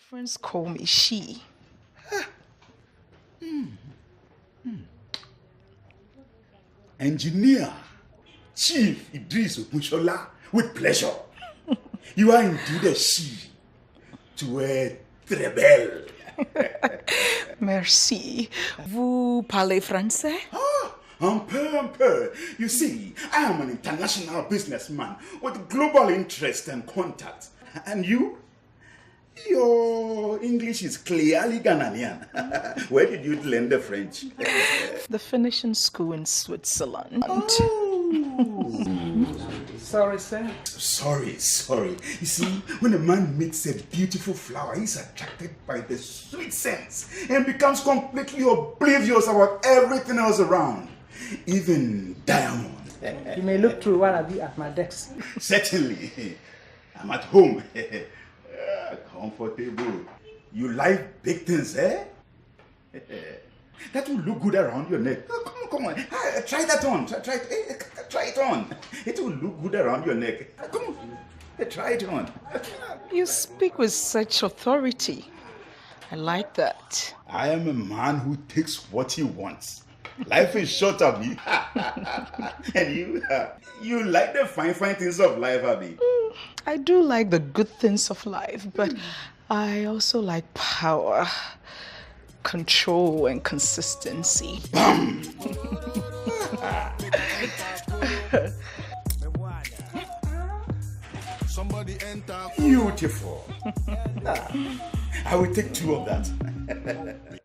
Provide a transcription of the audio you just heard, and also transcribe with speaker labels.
Speaker 1: friends call me she.
Speaker 2: Engineer Chief Idris Ogunshola, with pleasure. You are indeed a she to a très
Speaker 1: Merci. Vous parlez français?
Speaker 2: Un peu. You see, I am an international businessman with global interest and contact. And you? Your English is clearly Ghanaian. Where did you learn the French?
Speaker 1: The finishing school in Switzerland.
Speaker 3: Sorry, sir.
Speaker 2: Sorry. You see, when a man meets a beautiful flower, he's attracted by the sweet scents and becomes completely oblivious about everything else around, even diamond.
Speaker 3: You may look through while I be at my desk.
Speaker 2: Certainly. I'm at home. Comfortable. You like big things, eh? That will look good around your neck. Oh, come on. Try that on. Try it on. It will look good around your neck. Come on. Try it on.
Speaker 1: You speak with such authority. I like that.
Speaker 2: I am a man who takes what he wants. Life is short, Abby. And you like the fine things of life, Abby.
Speaker 1: I do like the good things of life, but I also like power, control, and consistency.
Speaker 2: Beautiful. I will take 2 of that.